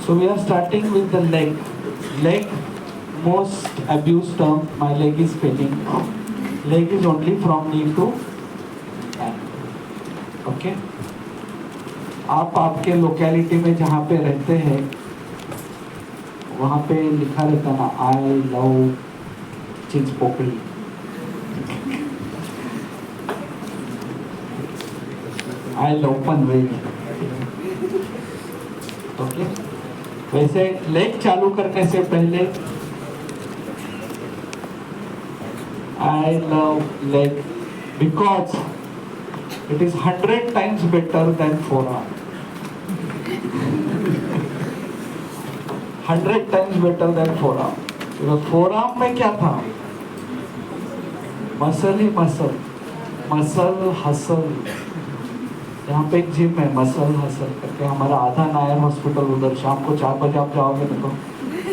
So we are starting with the leg. Leg, most abused term. My leg is failing. Leg is only from knee to ankle. Okay. आप आपके locality में जहाँ पे रहते हैं वहाँ पे लिखा रहता ना I love Chinchpokli. I love Panvel. Okay. वैसे लेग चालू करने से पहले I love leg because it is 100 times better than forearm. 100 times better than forearm. because forearm में क्या था? मसल ही मसल, मसल हसल. यहाँ पे एक जिम है मसल हसल करके, हमारा आधा नायर हॉस्पिटल उधर. शाम को 4 बजे आप जाओगे तो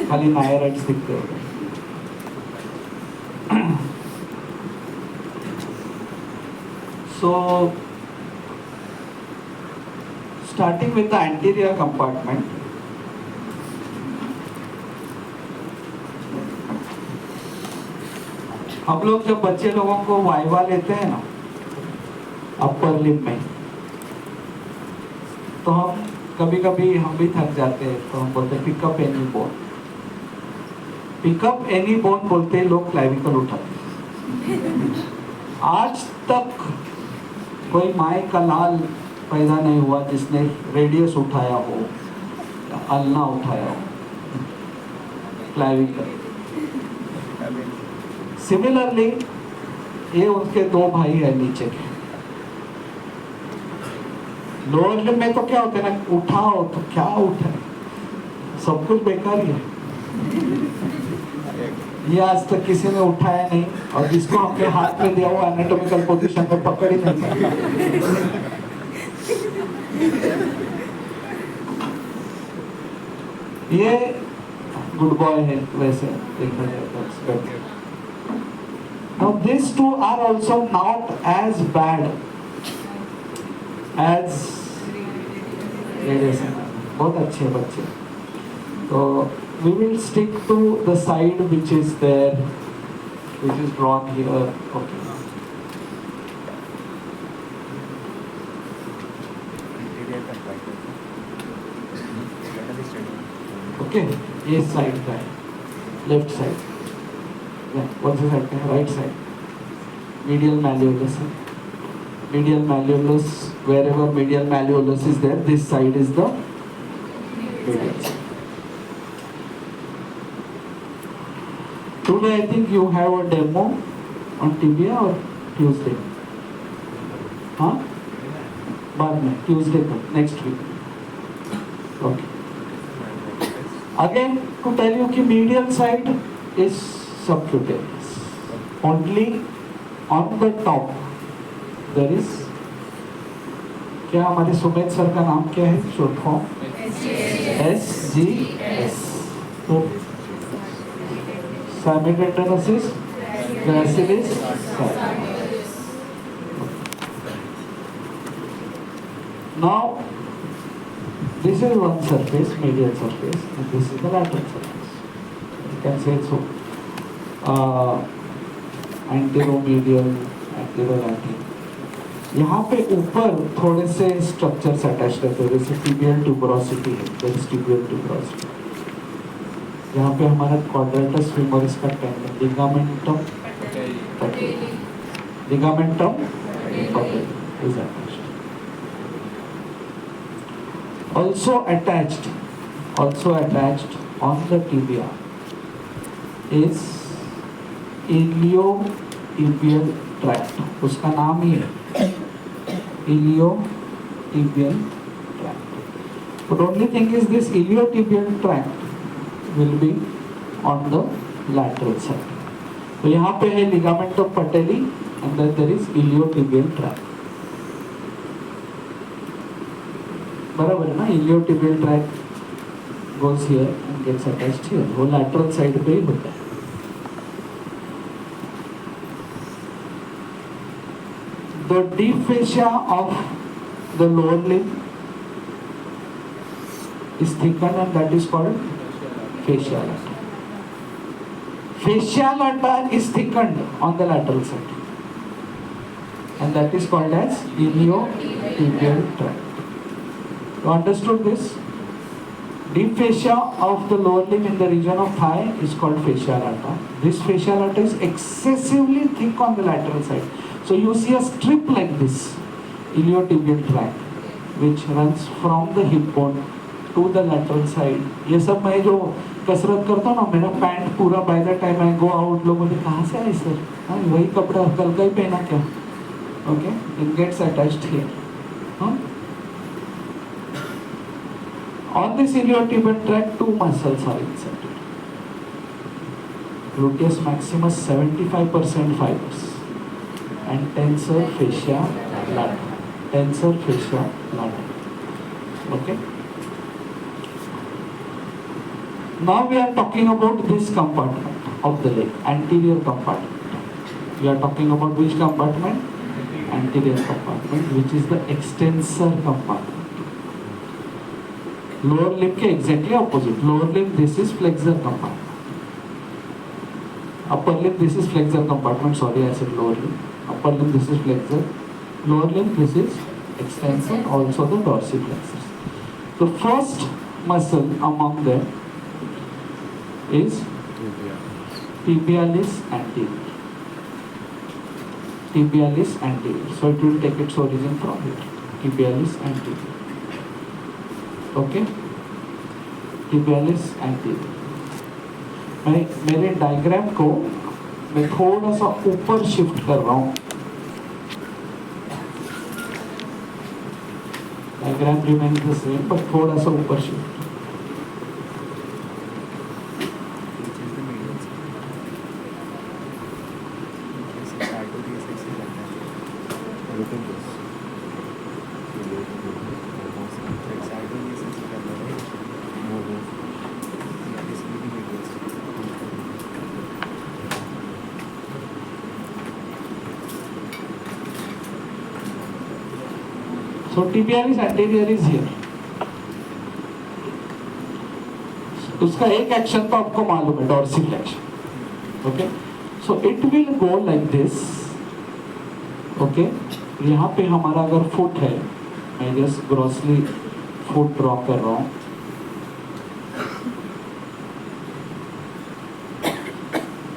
खाली नायराइट्स दिखते हो. So starting with the anterior compartment. हम लोग जब बच्चे लोगों को वाइवा लेते हैं ना अपर लिप में, तो हम कभी कभी हम भी थक जाते हैं तो हम बोलते हैं pick up any bone. Pick up any bone बोलते हैं लोग क्लाविकल उठाते. आज तक कोई माए का लाल पैदा नहीं हुआ जिसने रेडियस उठाया हो या अल्ना उठाया हो. क्लाविकल. सिमिलरली ये उनके 2 भाई है नीचे के. लोअर लिप में तो क्या होता है ना, उठाओ तो क्या उठाए, सब कुछ बेकार ही है. ये आज तक किसी ने उठाया नहीं, और जिसको हमने हाथ में दिया वो एनाटॉमिकल पोजीशन में पकड़ ही नहीं सकता. ये गुड बॉय है वैसे देखा जाए तो. Now these two are also not as bad as बहुत अच्छे बच्चे. तो we will stick to the side which is there, which is drawn here. Okay. Okay. ये side का है, left side. What's the side? Right side. Medial malleolus. Medial malleolus. Wherever medial malleolus is there, this side is the medial side. Today I think you have a demo on tibia or Tuesday. हाँ? बाद में Tuesday को next week. Okay. Again to tell you कि medial side is subcutaneous. Only on the top there is, क्या हमारे Sumedh sir का नाम क्या है शॉर्ट फॉर्म? SGS. तो simultaneous gracilis. Now this is one surface, medial surface, and this is the lateral surface. You can say so. Anteromedial, एंटेरोलैटरल. यहाँ पे ऊपर थोड़े से स्ट्रक्चर्स अटैच रहते हैं, जैसे टिबियल ट्यूबरोसिटी है, टिबियल ट्यूबरोसिटी. यहाँ पे हमारा क्वाड्रेटस फीमोरिस का tendon, ligamentum patellae, ligamentum patellae is attached. Also attached on the tibia is iliotibial tract. उसका नाम ही है iliotibial tract. But only thing is this iliotibial tract will be on the lateral side. तो यहाँ पे है ligament of patella and then there is iliotibial tract. बराबर है ना? iliotibial tract goes here and gets attached here. वो lateral side पे ही होता है. The deep fascia of the lower limb is thickened and that is called fascia lata. Fascia lata is thickened on the lateral side and that is called as iliotibial tract. You understood this? Deep fascia of the lower limb in the region of thigh is called fascia lata. This fascia lata is excessively thick on the lateral side. So you see a strip like this, iliotibial tract, which runs from the hip bone to the lateral side. ये सब मैं जो कसरत करता हूँ ना, मेरा pant पूरा by the time I go out, लोग बोलते कहाँ से आए सर? हाँ वही कपड़ा कल का ही पहना क्या? Okay, it gets attached here. Huh? On this iliotibial tract, two muscles are inserted. Gluteus maximus 75% fibers and tensor fascia lata. Tensor fascia lata. Okay. Now we are talking about this compartment of the leg, anterior compartment. We are talking about which compartment? Anterior compartment, which is the extensor compartment. Lower limb के exactly opposite. Lower limb, this is flexor compartment. Upper limb, this is flexor compartment. Sorry, I said lower limb. Upper limb, this is flexor. Lower limb, this is extensor, also the dorsiflexors. The first muscle among them is tibialis anterior. Tibialis anterior. So it will take its origin from here. Tibialis anterior. Okay? Tibialis anterior. मैं मेरे diagram को मैं थोड़ा सा ऊपर shift कर रहा हूँ. Diagram remains the same, but थोड़ा सा ऊपर shift. So tibialis anterior is here. उसका एक एक्शन तो आपको मालूम है, dorsiflexion. Okay, so it will go like this. Okay, यहाँ पे हमारा अगर फुट है, मैं just grossly फुट ड्रॉ कर रहा हूँ.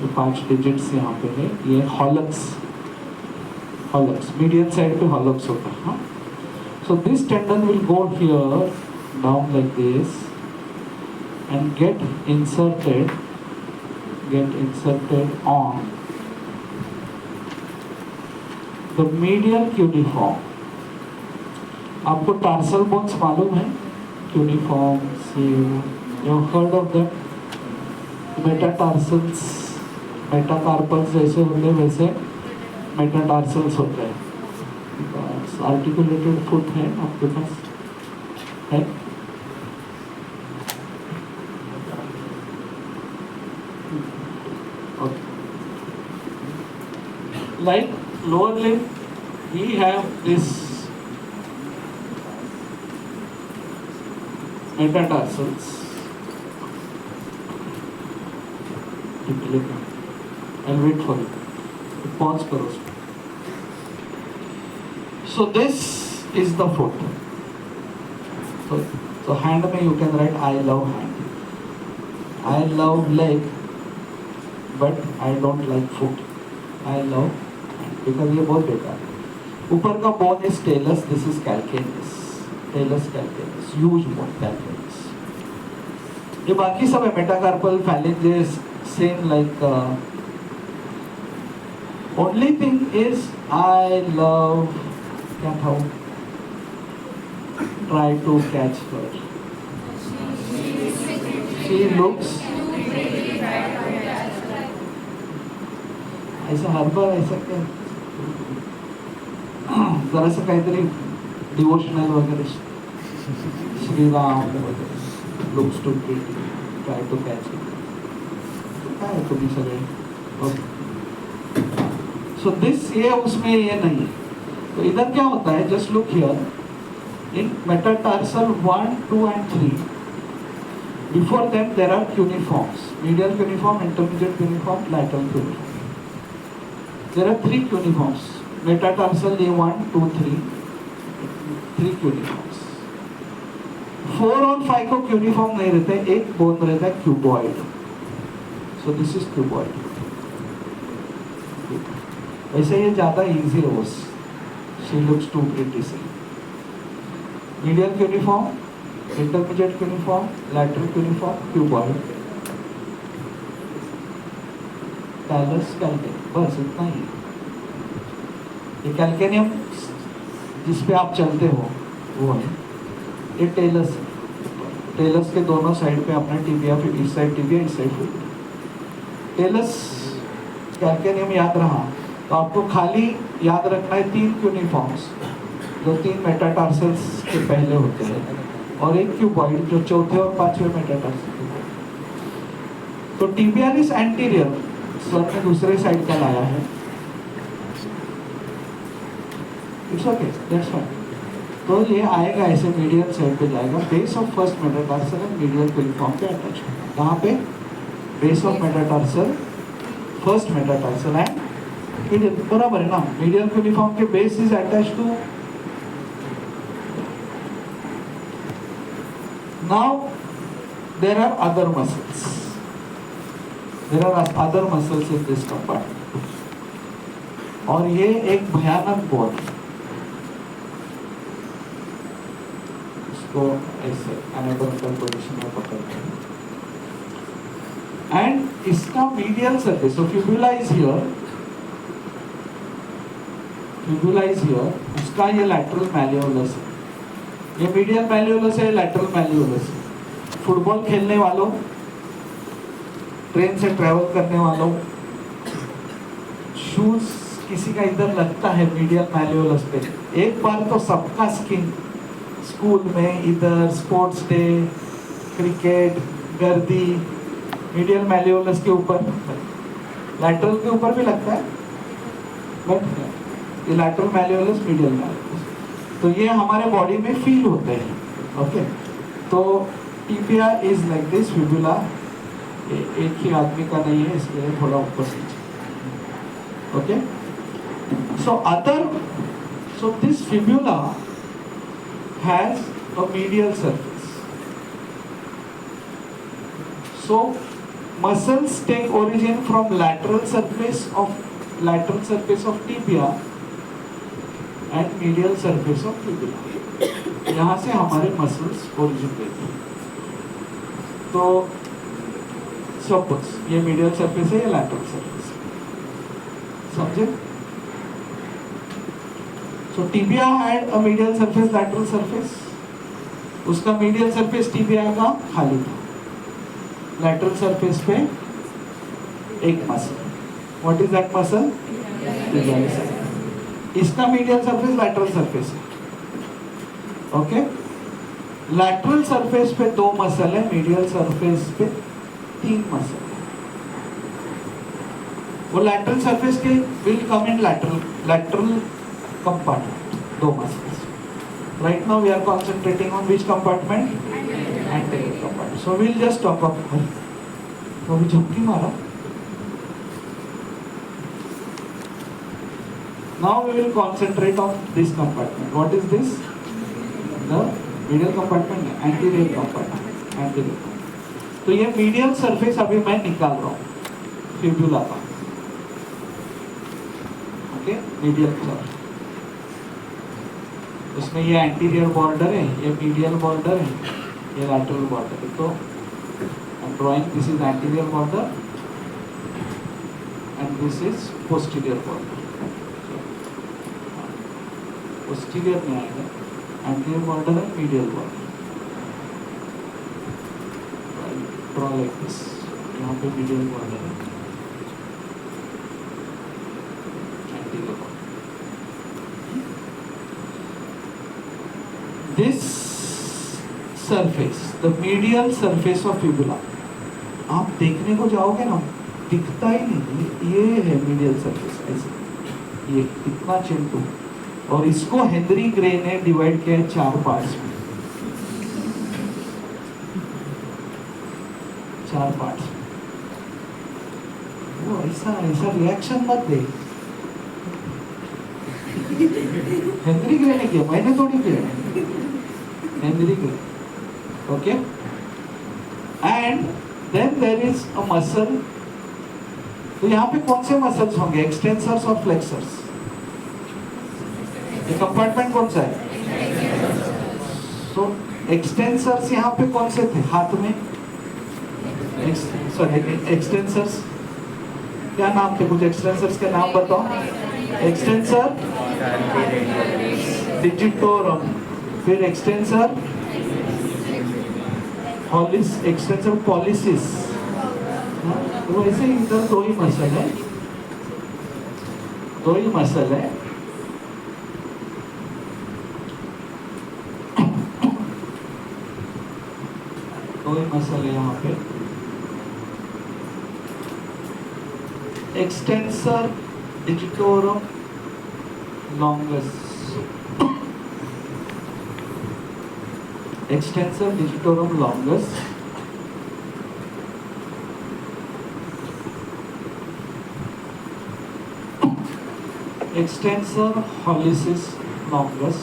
ये 5 डिजिट्स यहाँ पे है. ये हॉलक्स, मीडियन साइड पे हॉलक्स होता है. हाँ. So this tendon will go here down like this and get inserted on the medial cuneiform. आपको tarsal bones मालूम है? Cuneiform, you have heard of them? Metatarsals, metacarpals जैसे होते हैं वैसे metatarsals होते हैं. आर्टिकुलेटेड फुट है आपके पास है? Okay. Like lower limb, we have this metatarsals. I'll wait for it. Pause करो. So this is the foot. So hand में you can write I love hand. I love leg, but I don't like foot. I love hand because ये बहुत बेकार है. ऊपर का bone is talus. This is calcaneus. Talus calcaneus. Huge bone calcaneus. ये बाकी सब है metacarpal, phalanges, same like. Only thing is I love. क्या था वो? Try to catch her. She looks. ऐसा हर बार ऐसा क्या? जरा सा काहीतरी डिवोशनल वगैरे. श्री राम वगैरे. Looks too pretty. Try to catch it. काय तुम्ही सगळे? So this ये उसमें ये नहीं. तो इधर क्या होता है? Just look here in metatarsal 1, 2 and 3 Before them there are cuneiforms: medial cuneiform, intermediate cuneiform, lateral cuneiform. There are three cuneiforms. Metatarsal A1, 2, 3. Three cuneiforms. 4 और 5 को cuneiform नहीं रहता है, एक बोन रहता है cuboid. So this is cuboid. वैसे ये ज़्यादा easy है बस. She looks too pretty. Medial cuneiform, intermediate cuneiform, lateral cuneiform, cuboid. Talus, calcaneum, बस इतना ही. ये कैल्केनियम जिस पे आप चलते हो वो है. ये टेलस, टेलस के दोनों साइड पे अपना टिबिया, फिर इस साइड टिबिया, इस साइड फिर टेलस. कैल्केनियम याद रहा तो आपको खाली याद रखना है 3 क्यूनिफॉर्म्स जो 3 मेटाटार्सल्स के पहले होते हैं और एक क्यूबॉइड जो चौथे और 5वें मेटाटार्सल. तो टिबियालिस एंटीरियर सर ने दूसरे साइड का लाया है. It's okay, that's fine. तो ये आएगा ऐसे मीडियल साइड पे जाएगा. Base of first metatarsal and medial cuneiform पे अटैच होगा. कहाँ पे? Base of metatarsal, first metatarsal and medial. बराबर है ना? मीडियल क्यूनिफॉर्म के base is attach to. Now there are other muscles. There are other muscles in this compartment. और ये एक भयानक बोन है. इसको ऐसे एनाटॉमिकल पोजीशन में पकड़ते हैं. एंड इसका medial surface, so fibula is here, fibula is here. इसका ये लैटरल मैलियोलस है. ये मीडियल मैलियोलस है, लैटरल मैलियोलस है. फुटबॉल खेलने वालों, ट्रेन से ट्रैवल करने वालों, शूज किसी का इधर लगता है मीडियल मैलियोलस पे. एक बार तो सबका स्किन स्कूल में, इधर स्पोर्ट्स डे, क्रिकेट, गर्दी, मीडियल मैलियोलस के ऊपर, लैटरल के ऊपर भी लगता है, बट ये लैटरल मैलियोलस, मीडियल मैलियोलस, तो ये हमारे बॉडी में फील होते हैं. ओके, तो tibia is like this. Fibula एक ही आदमी का नहीं है, इसलिए थोड़ा ऊपर नीचे. Okay, so this fibula has a medial surface. So muscles take origin from lateral surface of tibia and medial surface of fibula. यहाँ से हमारे मसल्स ओरिजिन लेते हैं. तो सपोज ये मीडियल सरफेस है, ये लैटरल सरफेस है. समझे? So tibia had a medial surface, lateral surface. उसका medial surface tibia का खाली था. Lateral surface पे एक muscle. What is that muscle? Tibialis. इसका medial surface, lateral surface है. Okay? Lateral surface पे 2 muscle है, medial surface पे 3 muscle है. वो lateral surface के will come in lateral compartment, 2 muscles. Right now we are concentrating on which compartment? Anterior compartment. So we'll just talk about. तो अभी झपकी मारा. Now we will concentrate on this compartment. What is this? The medial compartment, anterior compartment, anterior. तो ये medial surface अभी मैं निकाल रहा हूँ फिबुला का. Okay, medial surface. उसमें ये एंटीरियर बॉर्डर है, ये मीडियल बॉर्डर है, ये लैटरल बॉर्डर है. तो drawing, this is anterior border and this is posterior border. Posterior में आएगा, एंटीरियर बॉर्डर है, medial border. Draw like this. यहाँ पे मीडियल बॉर्डर है, anterior border. This surface, the medial surface of fibula, आप देखने को जाओगे ना, दिखता ही नहीं. ये है medial surface, ऐसे ये इतना चिंटू. और इसको हेनरी ग्रे ने डिवाइड किया है 4 पार्ट्स में. 4 पार्ट्स। वो ऐसा ऐसा रिएक्शन मत दे। हेनरी ग्रे ने किया, मैंने थोड़ी किया, Henry Gray. Okay, and then there is a muscle. तो यहाँ पे कौन से मसल्स होंगे, एक्सटेंसर्स और फ्लेक्सर्स? ये कंपार्टमेंट कौन सा है? सो एक्सटेंसर्स यहाँ पे कौन से थे हाथ में? सॉरी, एक्सटेंसर्स क्या नाम थे? कुछ एक्सटेंसर्स के नाम बताओ। एक्सटेंसर डिजिटोरम, फिर एक्सटेंसर हॉलिस, एक्सटेंसर पॉलिसिस। तो वैसे इधर दो ही मसल है, दो ही मसल है। दो ही मसल है यहाँ पे। Extensor digitorum longus, extensor digitorum longus, extensor hallucis longus,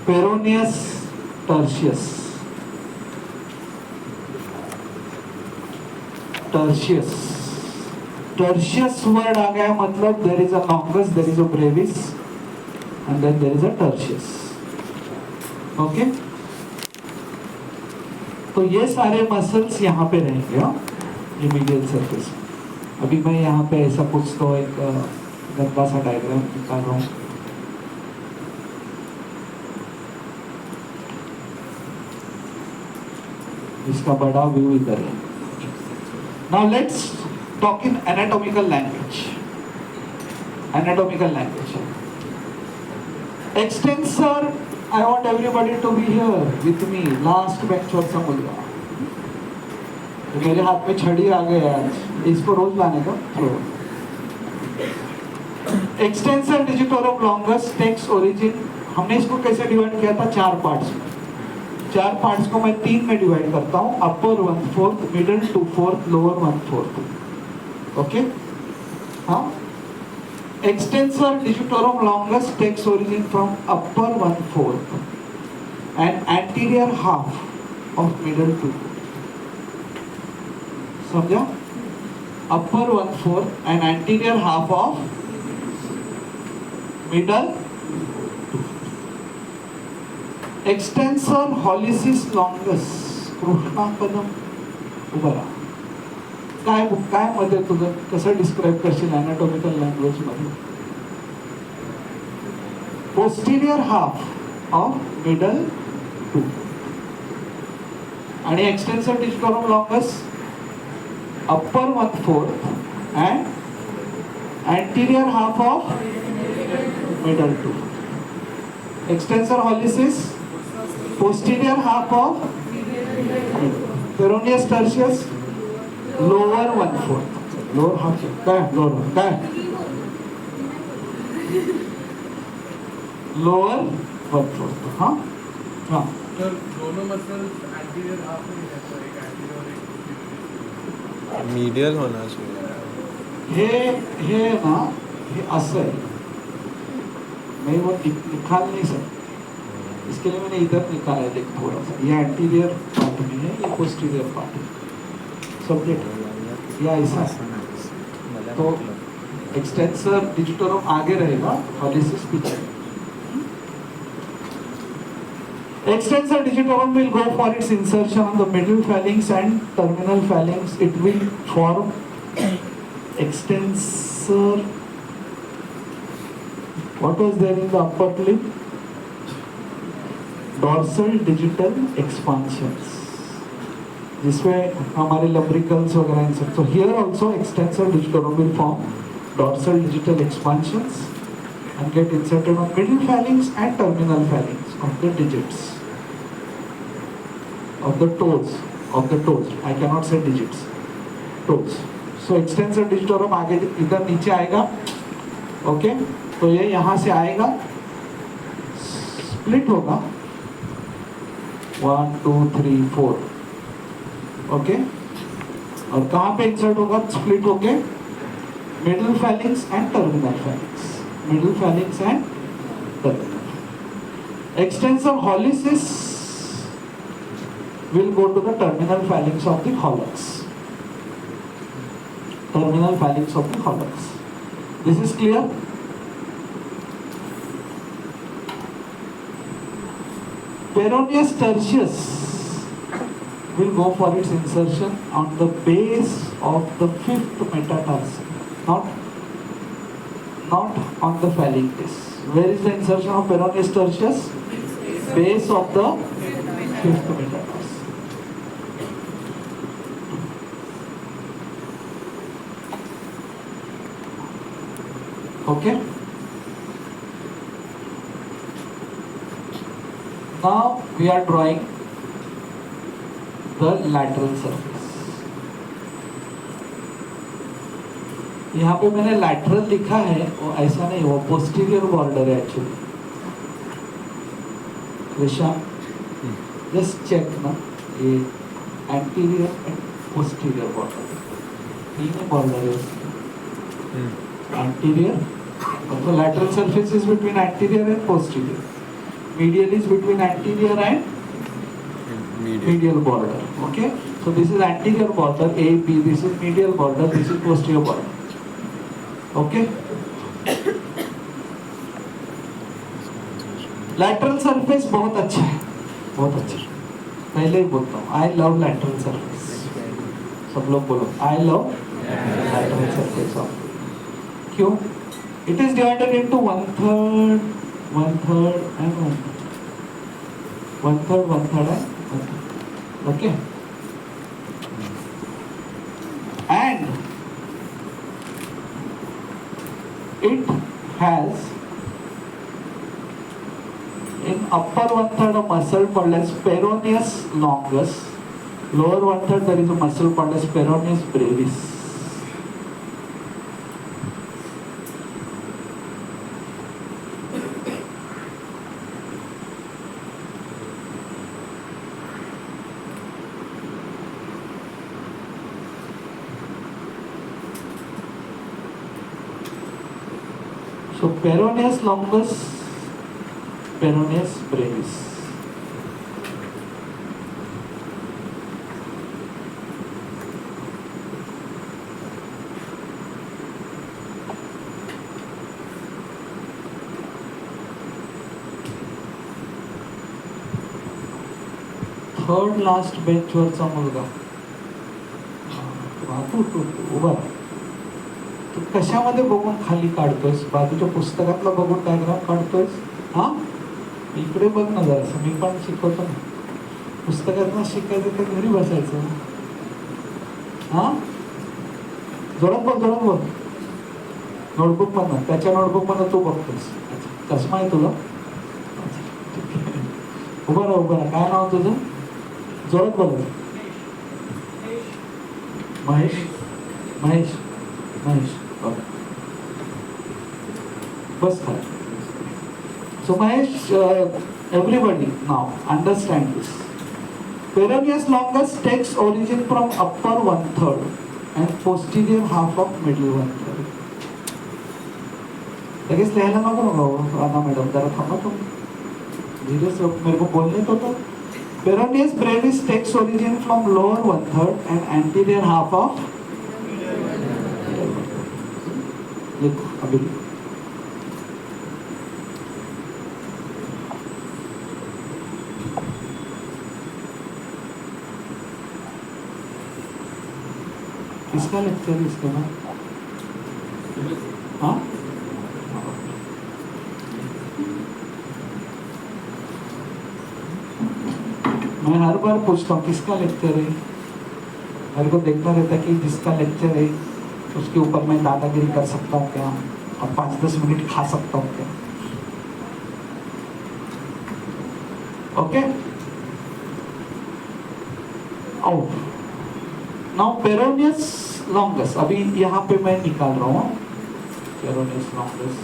peroneus tertius, tertius, tertius word आ गया मतलब there is a longus, there is a brevis and then there is a tertius. Okay, तो ये सारे मसल्स यहाँ पे रहेंगे ये मीडियल सरफेस। अभी मैं यहाँ पे ऐसा कुछ तो एक गंदा सा डायग्राम निकाल रहा हूँ। इसका बड़ा व्यू इधर है। Now let's talk in anatomical language. Anatomical language, extensor, I want everybody to be here with me. Last bench वरचा मुलगा, तो मेरे हाथ में छड़ी आ गई आज, इसको रोज लाने का। Extensor digitorum longus takes origin, हमने इसको कैसे डिवाइड किया था? 4 पार्ट्स में। 4 पार्ट्स को मैं 3 में डिवाइड करता हूँ, अपर 1/4, मिडल 2/4, लोअर 1/4। ओके, हाँ। Extensor digitorum longus takes origin from upper 1/4 and anterior half of middle 2/4। समझा? Upper 1/4 and anterior half of middle. Extensor hallucis longus, Krishnapadam उभा काय काय मत आहे तुझं? कसं डिस्क्राईब करशील एनाटॉमिकल लँग्वेज मध्ये? पोस्टीरियर हाफ ऑफ मिडल 2 आणि extensor digitorum longus upper 1/4 and anterior half of middle 2. Extensor holicis posterior half of peroneus tertius lower 1/4, lower half काय lower काय lower 1/4. हाँ हाँ तर दोनों मसल्स एंटीरियर हाफ में रहता है, एक एंटीरियर और एक मीडियल होना चाहिए। हे ना, हे असं है, मैं वो निकाल नहीं सकता, इसके लिए मैंने इधर निकाला है। देख थोड़ा सा, ये एंटीरियर पार्ट में है, ये पोस्टीरियर पार्ट है, सेपरेट या ऐसा। तो एक्सटेंसर डिजिटोरम आगे रहेगा, हॉलिसिस पीछे। Extensor digitorum will go for its insertion on the middle phalanx and terminal phalanx. It will form extensor. What was there in the upper limb? Dorsal digital expansions, जिसमें हमारे lumbricals वगैरह इन सब। So here also extensor digitorum will form dorsal digital expansions and get inserted on middle phalanx and terminal phalanx of the digits. Of the toes, I cannot say digits, toes. So extensor digitorum आगे इधर नीचे आएगा, okay तो ये यहाँ से आएगा, split होगा 1 2 3 4, ओके और कहाँ पे इंसर्ट होगा स्प्लिट होके? Middle phalanx and terminal phalanx, middle phalanx and terminal. Extensor hallucis will go to the terminal phalanx of the hallux. Terminal phalanx of the hallux. This is clear? Peroneus tertius will go for its insertion on the base of the fifth metatarsal, not on the phalanx disc. Where is the insertion of Peroneus tertius? Base of the fifth metatarsal. Okay. Now we are drawing the lateral surface. यहाँ पे मैंने lateral लिखा है, वो ऐसा नहीं, वो posterior border है actually. कृष्णा, just check ना, ये anterior and posterior border, तीन border है उसके. Anterior, so lateral surface is between anterior and posterior. Medial is between anterior and medial border. Okay, so this is anterior border A, B. This is medial border. This is posterior border. Okay. Lateral surface बहुत अच्छा है, बहुत अच्छा. पहले ही बोलता हूँ, I love lateral surface. सब लोग बोलो, I love lateral surface of. क्यों? It is divided into 1/3, 1/3 and 1/3. 1/3, 1/3 and 1/3. Okay? And it has in upper 1/3 a muscle called as peroneus longus. Lower 1/3 there is a muscle called as peroneus brevis. So peroneus longus, peroneus brevis. Third last बेंचवरचा मुलगा उभा तू कशामध्ये बघून खाली काढतोयस? बाजूच्या पुस्तकातला बघून diagram काढतोयस? हा इकडे बघ ना जरासं, मी पण शिकवतो ना. पुस्तकातनं शिकायचं तर घरी बसायचं. हा जोरात बघ, जोरात बघ. नोटबुक मधनं, त्याच्या नोटबुक मधनं तू बघतोयस. चष्मा आहे तुला? उभा राहा, उभा राहा. काय नाव तुझं? जोरात बघ. महेश, महेश, महेश. बस खाली. So Mahesh, everybody now understand this. Peroneus longus takes origin from upper 1/3 and posterior half of middle 1/3. लगेच लिहायला नको राधा मैडम, जरा थांबा तुम. धीरे से मेरे को बोलने तो. Peroneus brevis takes origin from lower 1/3 and anterior half of. लिखो अभी. किसका लेक्चर है इसके बाद? हाँ मैं हर बार पूछता हूँ किसका लेक्चर है. मेरे को देखना रहता है कि जिसका लेक्चर है उसके ऊपर मैं दादागिरी कर सकता हूँ क्या, और 5-10 मिनट खा सकता हूँ क्या. ओके. Now peroneus लॉन्गस, अभी यहाँ पे मैं निकाल रहा हूँ peroneus longus.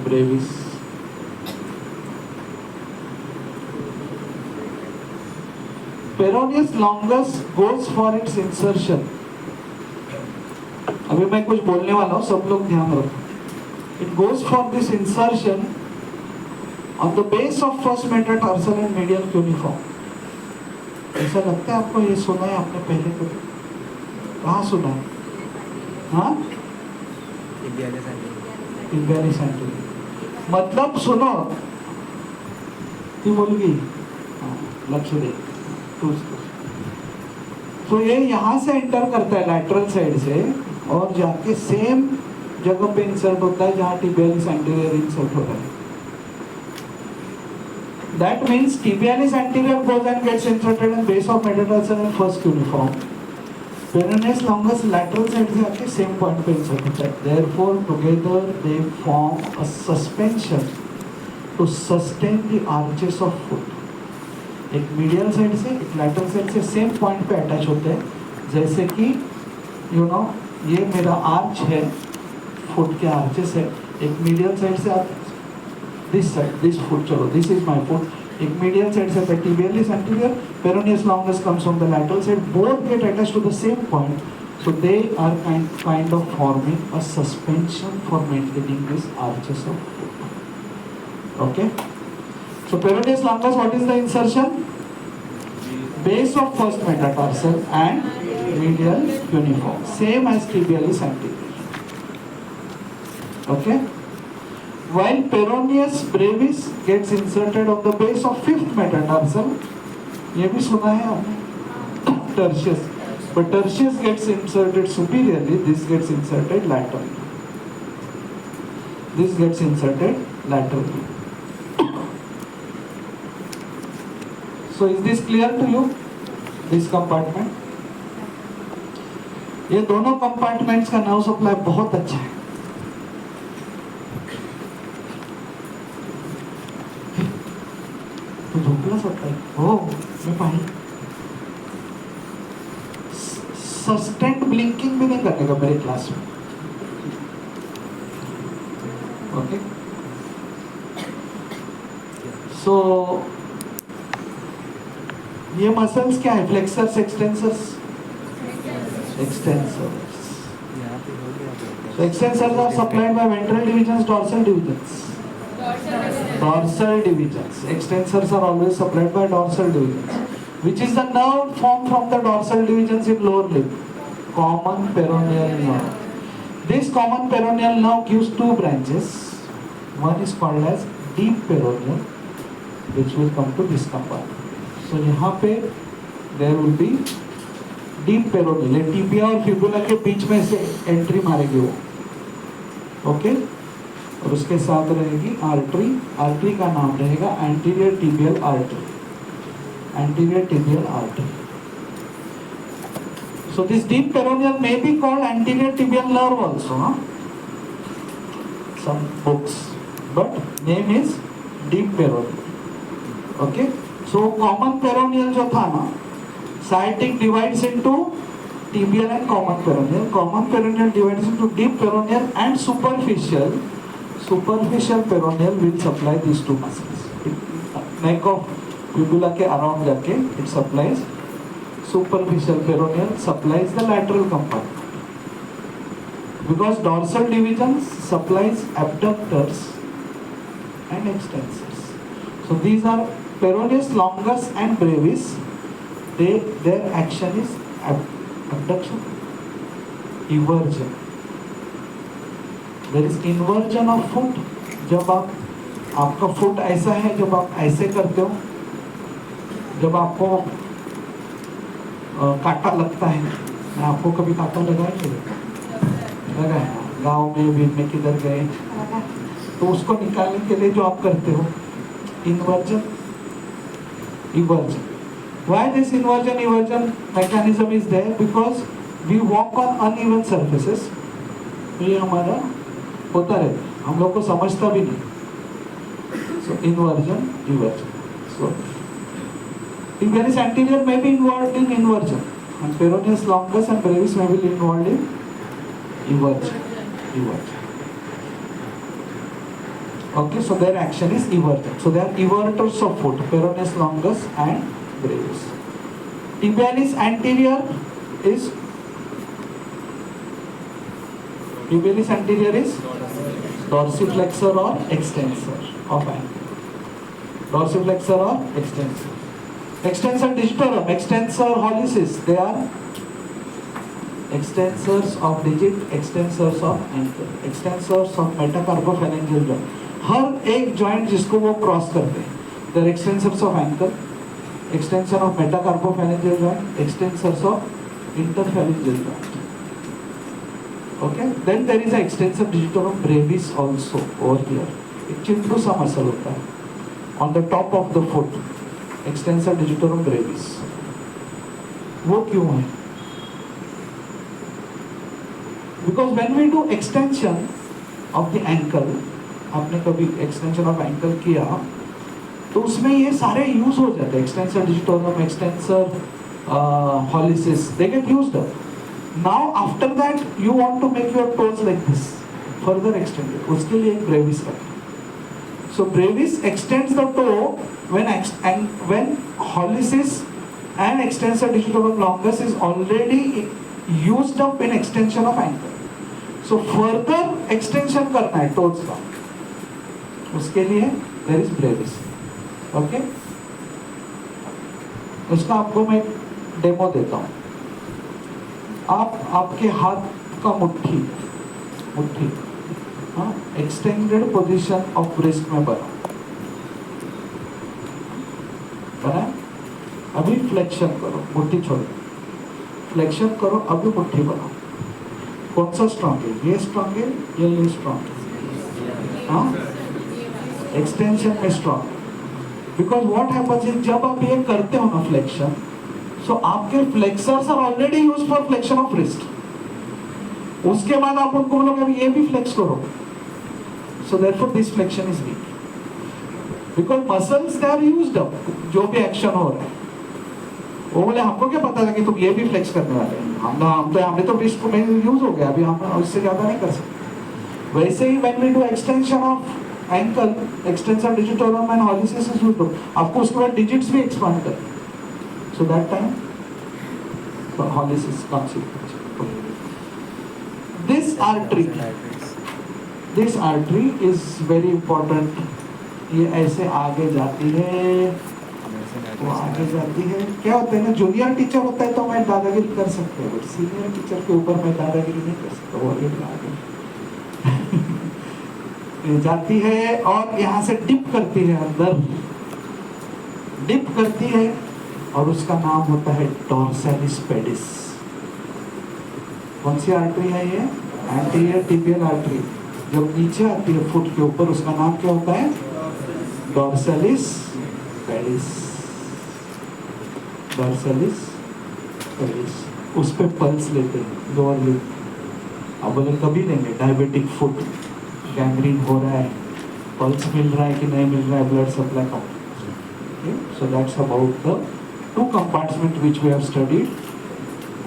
Brevis, peroneus longus goes for its insertion. अभी मैं कुछ बोलने वाला हूं, सब लोग ध्यान रखो। It goes for this insertion on the base of first metatarsal and medial cuneiform. ऐसा लगता है आपको? ये सुना है आपने पहले कभी? कहाँ सुना है? हाँ, टिबियालिस एंटीरियर। मतलब सुनो, बोल गई, लक्ष्य दे। तो ये यहाँ से एंटर करता है लैटरल साइड से और जाके सेम जगह पे इंसर्ट होता है जहाँ टिबियालिस एंटीरियर इंसर्ट हो रहा है। That means tibialis anterior goes and gets inserted in base of metatarsal and first cuneiform. Peroneus longus lateral side से आके सेम पॉइंट पे इंसर्ट होता है। Therefore, together they form a suspension to sustain the arches of foot. एक medial side से एक lateral side से same point पे अटैच होते हैं। जैसे कि ये मेरा आर्च है, फुट के आर्चेस है। एक मीडियल साइड से आप दिस साइड, दिस फुट, चलो दिस इज माय फुट। एक मीडियल साइड से tibialis anterior, peroneus longus comes from the lateral side, both get attached to the same point, so they are kind of forming a suspension for maintaining these arches of foot. Okay, so peroneus longus, what is the insertion? Base of first metatarsal and medial cuneiform, same as tibialis anterior. Okay, while peroneus brevis gets inserted on the base of fifth metatarsal, ये भी सुना है आपने, tertius, but tertius gets inserted superiorly, this gets inserted laterally, this gets inserted laterally. So is this clear to you? This compartment, ये दोनों compartments का nerve supply बहुत अच्छा है। तो झोंकला सकता है, हो मैं पाई। सस्टेंड ब्लिंकिंग भी नहीं करने का मेरे क्लास में। ओके, सो ये मसल्स क्या है? Flexors, extensors, extensors. So extensors are supplied by ventral divisions, dorsal divisions. Dorsal divisions. Extensors are always supplied by dorsal divisions. Which is the nerve formed from the dorsal divisions in lower limb? Common peroneal nerve. This common peroneal nerve gives two branches. One is called as deep peroneal, which will come to this compartment. So यहाँ पे there will be deep peroneal, tibia और fibula के बीच में से entry मारेगी वो। Okay, और उसके साथ रहेगी आर्टरी। आर्टरी का नाम रहेगा anterior tibial artery, anterior tibial artery. So this deep peroneal may be called anterior tibial nerve also, some books, but name is deep peroneal. Okay, so common peroneal जो था ना, sciatic divides into tibial and common peroneal. Common peroneal divides into deep peroneal and superficial. Superficial peroneal will supply these two muscles. Neck of fibula के around जाके it supplies. Superficial peroneal supplies the lateral compartment. Because dorsal divisions supplies abductors and extensors. So these are peroneus longus and brevis. Their action is abduction, eversion. There is inversion of foot. जब आपका foot ऐसा है, जब आप ऐसे करते हो, जब आपको कांटा लगता है, मैं आपको कभी कांटा लगाएंगे? लगा है, गाँव में भी में किधर गए, तो उसको निकालने के लिए जो आप करते हो, inversion, eversion. Why this inversion eversion mechanism is there? Because we walk on uneven surfaces. ये हमारा होता रहता, हम लोग को समझता भी नहीं. So inversion, eversion. So tibialis anterior may be involved in inversion, and peroneus longus and brevis may be involved in eversion. Okay, so their action is eversion. So they are everters of foot, peroneus longus and brevis. Tibialis anterior is dorsiflexor or extensor of ankle. Dorsiflexor or extensor. Extensor digitorum, extensor hallucis, they are extensors of digit, extensors of ankle, extensors of metacarpophalangeal joint. हर एक joint जिसको वो cross करते हैं, they are extensors of ankle, extension of metacarpophalangeal joint, extensors of interphalangeal joint. Okay, then there is an extensor digitorum brevis also over here. एक चिंटू सा muscle होता है on the top of the foot, extensor digitorum brevis. वो क्यों है? Because when we do extension of the ankle, आपने कभी extension of ankle किया, तो उसमें ये सारे यूज हो जाते हैं. extensor digitorum, extensor hallucis, they get used up. Now after that you want to make your toes like this, further extended. उसके लिए एक brevis रखें. So brevis extends the toe when hallucis and extensor digitorum longus is already used up in extension of ankle. So further extension करना है toes का, उसके लिए there is brevis. Okay? उसका आपको मैं डेमो देता हूँ. आपके हाथ का मुट्ठी एक्सटेंडेड पोजीशन ऑफ रिस्ट में बना. अभी फ्लेक्शन करो, मुट्ठी छोड़ो, फ्लेक्शन करो, अभी मुट्ठी बनाओ. कौन सा स्ट्रॉन्ग है? ये स्ट्रॉन्ग है या ये स्ट्रॉन्ग है? एक्सटेंशन में strong. Because what happens is, जब आप ये करते हो ना फ्लेक्शन, सो आपके flexors are already used for flexion of wrist. उसके बाद आप उनको बोलोगे अभी ये भी फ्लेक्स करो. So therefore this flexion is weak, because muscles they are used up. जो भी एक्शन हो रहा है, वो बोले हमको क्या पता था कि तुम ये भी फ्लेक्स करने वाले हैं. हमने तो रिस्ट को यूज हो गया, अभी हम उससे ज्यादा नहीं कर सकते. वैसे ही when we do extension of ankle, extensor digitorum and hallucis is used. आपको उसके बाद डिजिट्स भी एक्सपांड करते हैं. So that time, the hallucis comes in. This artery is very important. ये ऐसे आगे जाती है, वो आगे जाती है. क्या होता है ना, जूनियर टीचर होता है तो मैं दादागिरी कर सकते हैं, बट सीनियर टीचर के ऊपर मैं दादागिरी नहीं कर सकता. वो आगे ये जाती है और यहाँ से डिप करती है, अंदर डिप करती है, और उसका नाम होता है डॉर्सैलिस पेडिस. कौन सी आर्टरी है ये? Anterior tibial artery. जब नीचे आती है फुट के ऊपर, उसका नाम क्या होता है? डॉर्सैलिस पेडिस. डॉर्सैलिस पेडिस. उस पे पल्स लेते हैं, लोअर लिप. अब बोले कभी लेंगे डायबिटिक फुट, गैंग्रीन हो रहा है, पल्स मिल रहा है कि नहीं मिल रहा है, blood supply come. So that's about the two compartments which we have studied,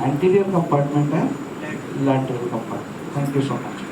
anterior compartment and lateral compartment. Thank you so much.